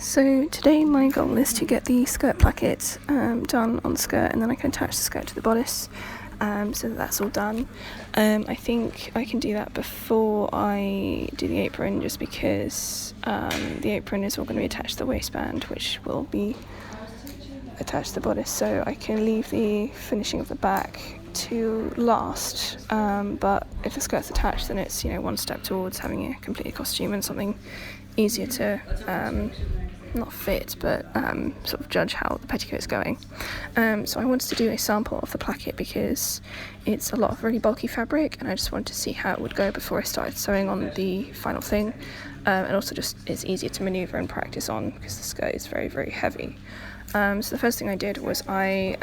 So today my goal is to get the skirt placket done on the skirt, and then I can attach the skirt to the bodice, so that's all done. I think I can do that before I do the apron, just because the apron is all going to be attached to the waistband, which will be attached to the bodice, so I can leave the finishing of the back to last, but if the skirt's attached, then it's one step towards having a completed costume and something easier to not fit, but sort of judge how the petticoat's going. So I wanted to do a sample of the placket because it's a lot of really bulky fabric, and I just wanted to see how it would go before I started sewing on the final thing, and also just it's easier to maneuver and practice on because the skirt is very, very heavy. So the first thing I did was I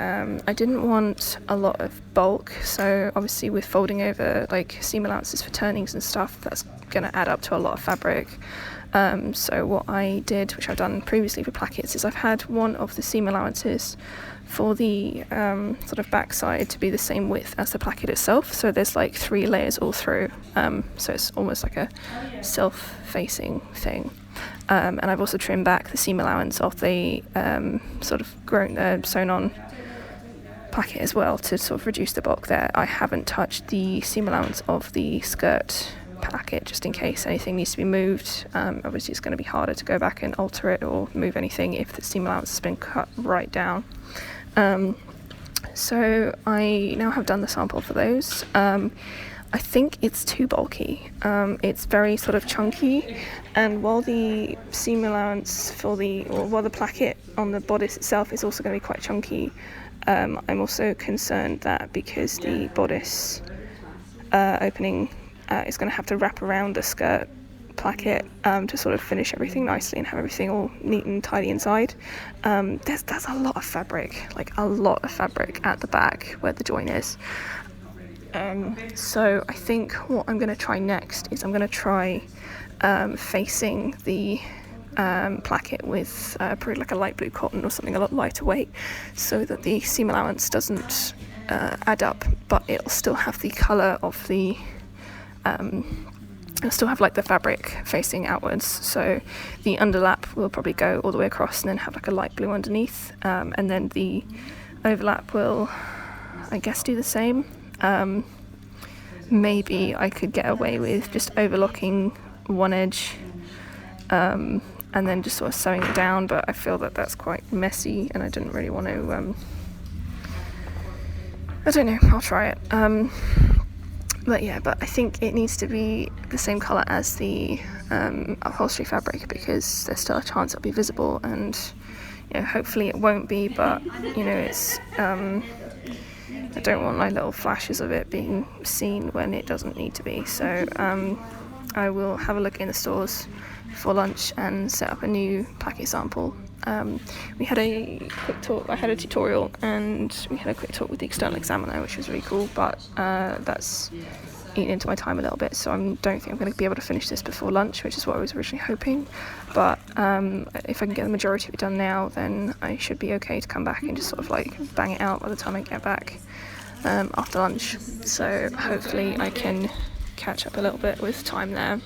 didn't want a lot of bulk, so obviously with folding over like seam allowances for turnings and stuff, that's going to add up to a lot of fabric. So what I did, which I've done previously for plackets, is I've had one of the seam allowances for the sort of backside to be the same width as the placket itself, so there's like 3 layers all through, so it's almost like a self-facing thing. And I've also trimmed back the seam allowance of the sort of sewn on placket as well to sort of reduce the bulk there. I haven't touched the seam allowance of the skirt placket just in case anything needs to be moved. Obviously it's going to be harder to go back and alter it or move anything if the seam allowance has been cut right down. So I now have done the sample for those. I think it's too bulky. It's very sort of chunky, and while the seam allowance while the placket on the bodice itself is also going to be quite chunky, I'm also concerned that because the bodice opening is going to have to wrap around the skirt placket to sort of finish everything nicely and have everything all neat and tidy inside. There's a lot of fabric, like a lot of fabric at the back where the join is. So I think what I'm going to try next is I'm going to try facing the placket with probably like a light blue cotton or something a lot lighter weight, so that the seam allowance doesn't add up, but it'll still have the colour of the it'll still have like the fabric facing outwards, so the underlap will probably go all the way across and then have like a light blue underneath, and then the overlap will, I guess, do the same. Maybe I could get away with just overlocking one edge and then just sort of sewing it down, but I feel that that's quite messy and I didn't really want to I don't know, I'll try it. But I think it needs to be the same colour as the upholstery fabric, because there's still a chance it'll be visible, and hopefully it won't be, but it's I don't want like little flashes of it being seen when it doesn't need to be. So I will have a look in the stores before lunch and set up a new placket sample. We had a quick talk, I had a tutorial and we had a quick talk with the external examiner, which was really cool, but that's eaten into my time a little bit, so I don't think I'm going to be able to finish this before lunch, which is what I was originally hoping. But if I can get the majority of it done now, then I should be okay to come back and just sort of like bang it out by the time I get back after lunch. So hopefully I can catch up a little bit with time there.